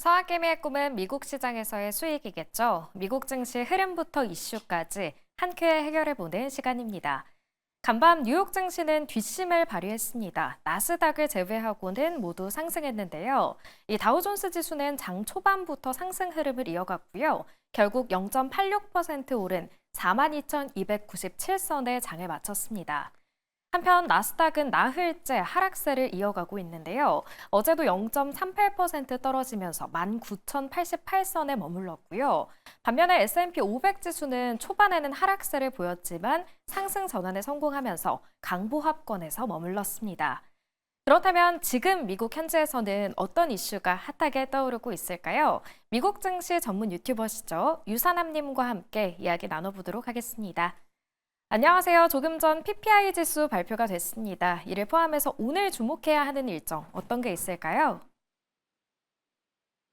서학개미의 꿈은 미국 시장에서의 수익이겠죠. 미국 증시 흐름부터 이슈까지 한 큐에 해결해보는 시간입니다. 간밤 뉴욕 증시는 뒷심을 발휘했습니다. 나스닥을 제외하고는 모두 상승했는데요. 이 다우존스 지수는 장 초반부터 상승 흐름을 이어갔고요. 결국 0.86% 오른 42,297선에 장을 마쳤습니다. 한편 나스닥은 나흘째 하락세를 이어가고 있는데요. 어제도 0.38% 떨어지면서 19,088선에 머물렀고요. 반면에 S&P 500 지수는 초반에는 하락세를 보였지만 상승 전환에 성공하면서 강보합권에서 머물렀습니다. 그렇다면 지금 미국 현지에서는 어떤 이슈가 핫하게 떠오르고 있을까요? 미국 증시 전문 유튜버시죠. 유산남님과 함께 이야기 나눠보도록 하겠습니다. 안녕하세요. 조금 전 PPI 지수 발표가 됐습니다. 이를 포함해서 오늘 주목해야 하는 일정 어떤 게 있을까요?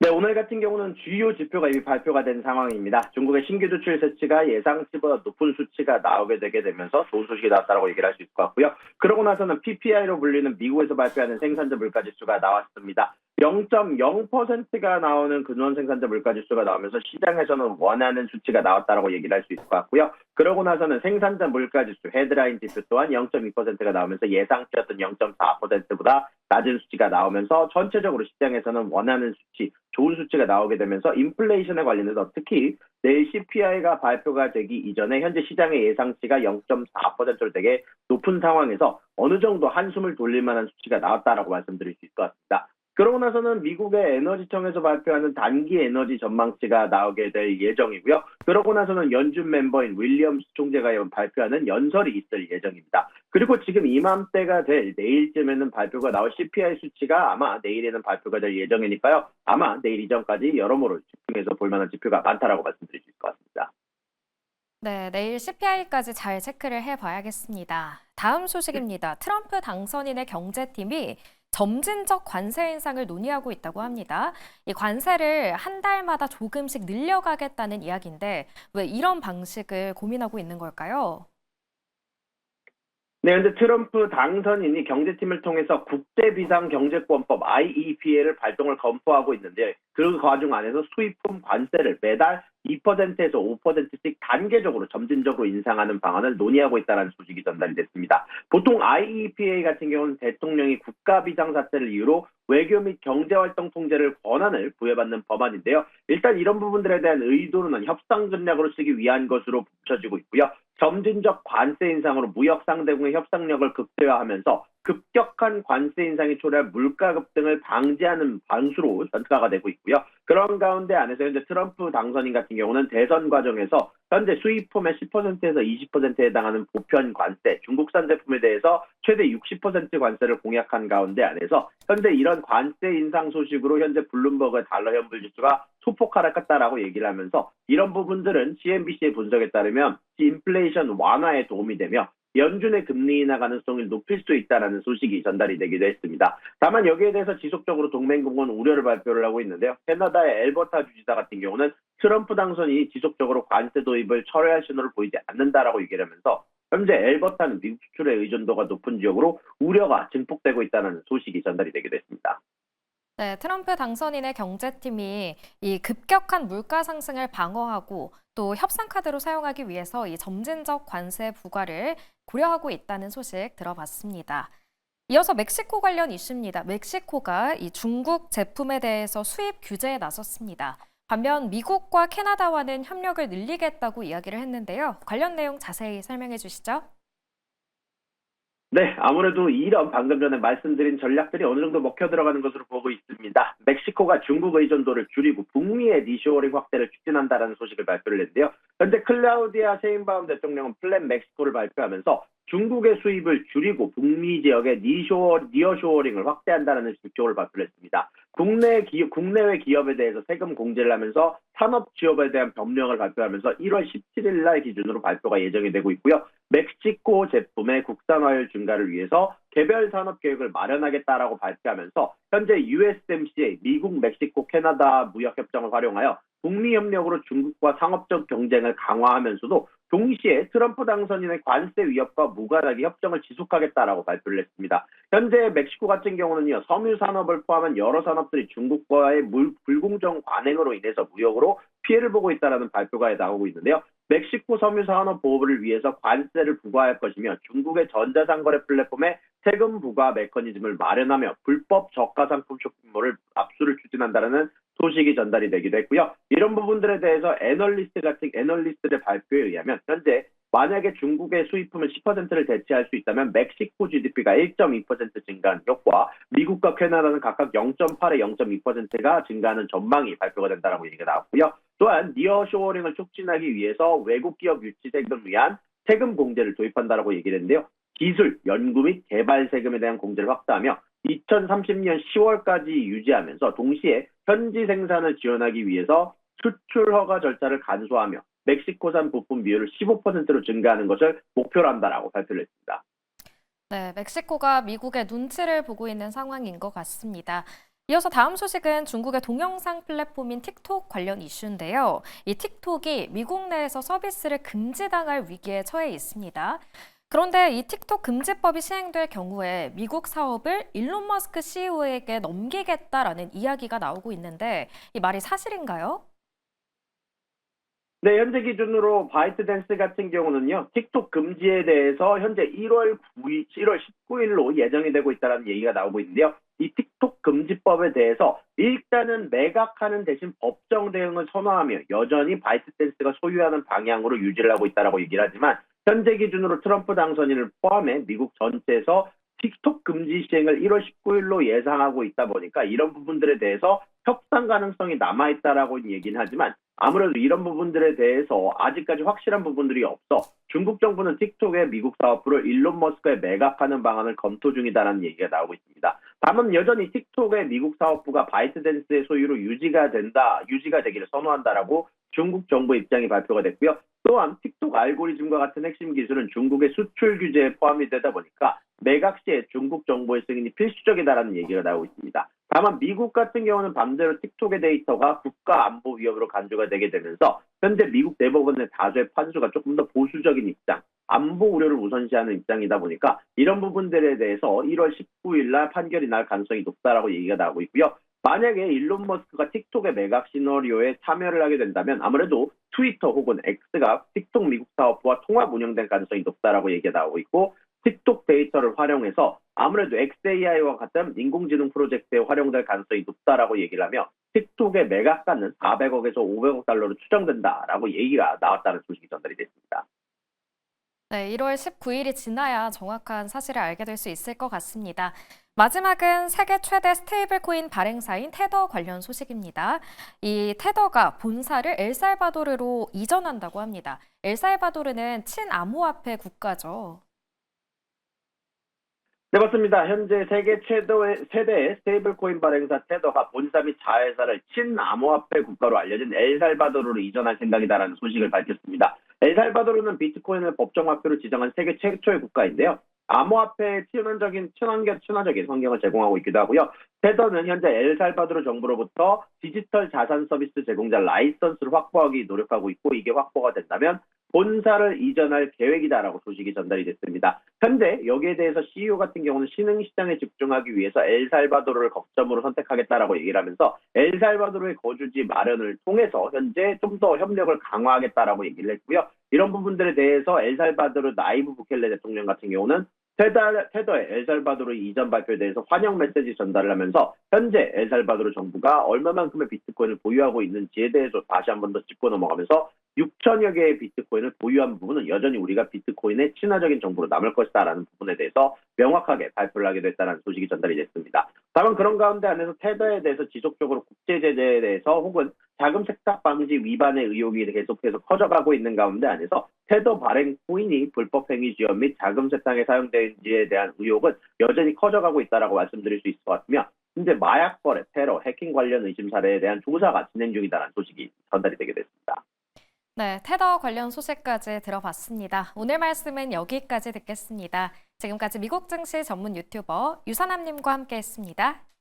네, 오늘 같은 경우는 주요 지표가 이미 발표가 된 상황입니다. 중국의 신규 수출 수치가 예상치보다 높은 수치가 나오게 되게 되면서 좋은 소식이 나왔다고 얘기를 할 수 있을 것 같고요. 그러고 나서는 PPI로 불리는 미국에서 발표하는 생산자 물가지수가 나왔습니다. 0.0%가 나오는 근원 생산자 물가지수가 나오면서 시장에서는 원하는 수치가 나왔다고 얘기를 할 수 있을 것 같고요. 그러고 나서는 생산자 물가지수 헤드라인 지수 또한 0.2%가 나오면서 예상치였던 0.4%보다 낮은 수치가 나오면서 전체적으로 시장에서는 원하는 수치, 좋은 수치가 나오게 되면서 인플레이션에 관련해서 특히 내일 CPI가 발표가 되기 이전에 현재 시장의 예상치가 0.4%로 되게 높은 상황에서 어느 정도 한숨을 돌릴 만한 수치가 나왔다라고 말씀드릴 수 있을 것 같습니다. 그러고 나서는 미국의 에너지청에서 발표하는 단기 에너지 전망치가 나오게 될 예정이고요. 그러고 나서는 연준 멤버인 윌리엄스 총재가 발표하는 연설이 있을 예정입니다. 그리고 지금 이맘때가 될 내일쯤에는 발표가 나올 CPI 수치가 아마 내일에는 발표가 될 예정이니까요. 아마 내일 이전까지 여러모로 집중해서 볼 만한 지표가 많다라고 말씀드릴 수 있을 것 같습니다. 네, 내일 CPI까지 잘 체크를 해봐야겠습니다. 다음 소식입니다. 트럼프 당선인의 경제팀이 점진적 관세 인상을 논의하고 있다고 합니다. 이 관세를 한 달마다 조금씩 늘려가겠다는 이야기인데 왜 이런 방식을 고민하고 있는 걸까요? 네, 근데 트럼프 당선인이 경제팀을 통해서 국제비상경제권법 IEPA를 발동을 검토하고 있는데 그 과정 안에서 수입품 관세를 매달 2%에서 5%씩 단계적으로 점진적으로 인상하는 방안을 논의하고 있다는 소식이 전달이 됐습니다. 보통 IEPA 같은 경우는 대통령이 국가비상사태를 이유로 외교 및 경제활동 통제를 권한을 부여받는 법안인데요. 일단 이런 부분들에 대한 의도는 협상 전략으로 쓰기 위한 것으로 붙여지고 있고요. 점진적 관세 인상으로 무역 상대국의 협상력을 극대화하면서 급격한 관세 인상이 초래할 물가 급등을 방지하는 방수로 전가가 되고 있고요. 그런 가운데 안에서 현재 트럼프 당선인 같은 경우는 대선 과정에서 현재 수입품의 10%에서 20%에 해당하는 보편 관세, 중국산 제품에 대해서 최대 60% 관세를 공약한 가운데 안에서 현재 이런 관세 인상 소식으로 현재 블룸버그 달러 현불 지수가 소폭 하락했다라고 얘기를 하면서 이런 부분들은 CNBC의 분석에 따르면 인플레이션 완화에 도움이 되며 연준의 금리 인하 가능성을 높일 수 있다는 소식이 전달이 되기도 했습니다. 다만 여기에 대해서 지속적으로 동맹국은 우려를 발표를 하고 있는데요. 캐나다의 엘버타 주지사 같은 경우는 트럼프 당선이 지속적으로 관세 도입을 철회할 신호를 보이지 않는다라고 얘기를 하면서 현재 엘버타는 미국 수출의 의존도가 높은 지역으로 우려가 증폭되고 있다는 소식이 전달이 되기도 했습니다. 네, 트럼프 당선인의 경제팀이 이 급격한 물가 상승을 방어하고 또 협상 카드로 사용하기 위해서 이 점진적 관세 부과를 고려하고 있다는 소식 들어봤습니다. 이어서 멕시코 관련 이슈입니다. 멕시코가 이 중국 제품에 대해서 수입 규제에 나섰습니다. 반면 미국과 캐나다와는 협력을 늘리겠다고 이야기를 했는데요. 관련 내용 자세히 설명해 주시죠. 네, 아무래도 이런 방금 전에 말씀드린 전략들이 어느 정도 먹혀 들어가는 것으로 보고 있습니다. 멕시코가 중국 의존도를 줄이고 북미의 니쇼어링 확대를 추진한다는 소식을 발표를 했는데요. 현재 클라우디아 셰인바움 대통령은 플랜 멕시코를 발표하면서 중국의 수입을 줄이고 북미 지역의 니어쇼어링을 확대한다는 목표를 발표를 했습니다. 국내외 기업에 대해서 세금 공제를 하면서 산업 취업에 대한 법령을 발표하면서 1월 17일 날 기준으로 발표가 예정이 되고 있고요. 멕시코 제품의 국산화율 증가를 위해서 개별 산업 계획을 마련하겠다라고 발표하면서 현재 USMCA 미국, 멕시코, 캐나다 무역 협정을 활용하여 북미 협력으로 중국과 상업적 경쟁을 강화하면서도 동시에 트럼프 당선인의 관세 위협과 무관하게 협정을 지속하겠다라고 발표를 했습니다. 현재 멕시코 같은 경우는요, 섬유 산업을 포함한 여러 산업들이 중국과의 불공정 관행으로 인해서 무역으로 피해를 보고 있다는 발표가 나오고 있는데요. 멕시코 섬유 산업 보호를 위해서 관세를 부과할 것이며 중국의 전자상거래 플랫폼에 세금 부과 메커니즘을 마련하며 불법 저가 상품 쇼핑몰을 압수를 추진한다는 소식이 전달이 되기도 했고요. 이런 부분들에 대해서 애널리스트의 발표에 의하면 현재 만약에 중국의 수입품은 10%를 대체할 수 있다면 멕시코 GDP가 1.2% 증가하는 효과, 미국과 캐나다는 각각 0.8에 0.2%가 증가하는 전망이 발표가 된다고 얘기가 나왔고요. 또한 니어쇼어링을 촉진하기 위해서 외국 기업 유치 세금을 위한 세금 공제를 도입한다고 얘기를 했는데요. 기술, 연구 및 개발 세금에 대한 공제를 확대하며 2030년 10월까지 유지하면서 동시에 현지 생산을 지원하기 위해서 수출 허가 절차를 간소화하며 멕시코산 부품 비율을 15%로 증가하는 것을 목표로 한다라고 발표를 했습니다. 네, 멕시코가 미국의 눈치를 보고 있는 상황인 것 같습니다. 이어서 다음 소식은 중국의 동영상 플랫폼인 틱톡 관련 이슈인데요. 이 틱톡이 미국 내에서 서비스를 금지당할 위기에 처해 있습니다. 그런데 이 틱톡 금지법이 시행될 경우에 미국 사업을 일론 머스크 CEO에게 넘기겠다라는 이야기가 나오고 있는데 이 말이 사실인가요? 네, 현재 기준으로 바이트댄스 같은 경우는요, 틱톡 금지에 대해서 현재 1월 19일로 예정이 되고 있다는 얘기가 나오고 있는데요. 이 틱톡 금지법에 대해서 일단은 매각하는 대신 법정 대응을 선호하며 여전히 바이트댄스가 소유하는 방향으로 유지를 하고 있다고 얘기를 하지만 현재 기준으로 트럼프 당선인을 포함해 미국 전체에서 틱톡 금지 시행을 1월 19일로 예상하고 있다 보니까 이런 부분들에 대해서 협상 가능성이 남아있다라고 얘기는 하지만 아무래도 이런 부분들에 대해서 아직까지 확실한 부분들이 없어 중국 정부는 틱톡의 미국 사업부를 일론 머스크에 매각하는 방안을 검토 중이다라는 얘기가 나오고 있습니다. 다만 여전히 틱톡의 미국 사업부가 바이트댄스의 소유로 유지가 되기를 선호한다라고 중국 정부 입장이 발표가 됐고요. 또한 틱톡 알고리즘과 같은 핵심 기술은 중국의 수출 규제에 포함이 되다 보니까 매각 시에 중국 정부의 승인이 필수적이다라는 얘기가 나오고 있습니다. 다만 미국 같은 경우는 반대로 틱톡의 데이터가 국가 안보 위협으로 간주가 되게 되면서 현재 미국 대법원의 다수의 판수가 조금 더 보수적인 입장, 안보 우려를 우선시하는 입장이다 보니까 이런 부분들에 대해서 1월 19일 날 판결이 날 가능성이 높다라고 얘기가 나오고 있고요. 만약에 일론 머스크가 틱톡의 매각 시나리오에 참여를 하게 된다면 아무래도 트위터 혹은 X가 틱톡 미국 사업부와 통합 운영될 가능성이 높다라고 얘기가 나오고 있고 틱톡 데이터를 활용해서 아무래도 XAI와 같은 인공지능 프로젝트에 활용될 가능성이 높다라고 얘기를 하며 틱톡의 매각가는 400억에서 500억 달러로 추정된다라고 얘기가 나왔다는 소식이 전달이 됐습니다. 네, 1월 19일이 지나야 정확한 사실을 알게 될 수 있을 것 같습니다. 마지막은 세계 최대 스테이블코인 발행사인 테더 관련 소식입니다. 이 테더가 본사를 엘살바도르로 이전한다고 합니다. 엘살바도르는 친암호화폐 국가죠. 네, 맞습니다. 현재 세계 세대의 스테이블코인 발행사 테더가 본사 및 자회사를 친암호화폐 국가로 알려진 엘살바도르로 이전할 생각이다라는 소식을 밝혔습니다. 엘살바도르는 비트코인을 법정 화폐로 지정한 세계 최초의 국가인데요. 암호화폐의 친화적인 환경을 제공하고 있기도 하고요. 테더는 현재 엘살바도르 정부로부터 디지털 자산 서비스 제공자 라이선스를 확보하기 노력하고 있고 이게 확보가 된다면 본사를 이전할 계획이다라고 소식이 전달이 됐습니다. 현재 여기에 대해서 CEO 같은 경우는 신흥시장에 집중하기 위해서 엘살바도르를 거점으로 선택하겠다라고 얘기를 하면서 엘살바도르의 거주지 마련을 통해서 현재 좀 더 협력을 강화하겠다라고 얘기를 했고요. 이런 부분들에 대해서 엘살바도르 나이브 부켈레 대통령 같은 경우는 테더의 엘살바도르 이전 발표에 대해서 환영 메시지 전달을 하면서 현재 엘살바도르 정부가 얼마만큼의 비트코인을 보유하고 있는지에 대해서 다시 한 번 더 짚고 넘어가면서 6천여 개의 비트코인을 보유한 부분은 여전히 우리가 비트코인의 친화적인 정보로 남을 것이다라는 부분에 대해서 명확하게 발표를 하게 됐다는 소식이 전달이 됐습니다. 다만 그런 가운데 안에서 테더에 대해서 지속적으로 국제 제재에 대해서 혹은 자금 세탁 방지 위반의 의혹이 계속해서 커져가고 있는 가운데 안에서 테더 발행 코인이 불법 행위 지원 및 자금 세탁에 사용된지에 대한 의혹은 여전히 커져가고 있다라고 말씀드릴 수 있을 것 같으며 현재 마약 거래, 테러, 해킹 관련 의심 사례에 대한 조사가 진행 중이다라는 소식이 전달이 되게 됐습니다. 네, 테더 관련 소식까지 들어봤습니다. 오늘 말씀은 여기까지 듣겠습니다. 지금까지 미국 증시 전문 유튜버 유선남님과 함께했습니다.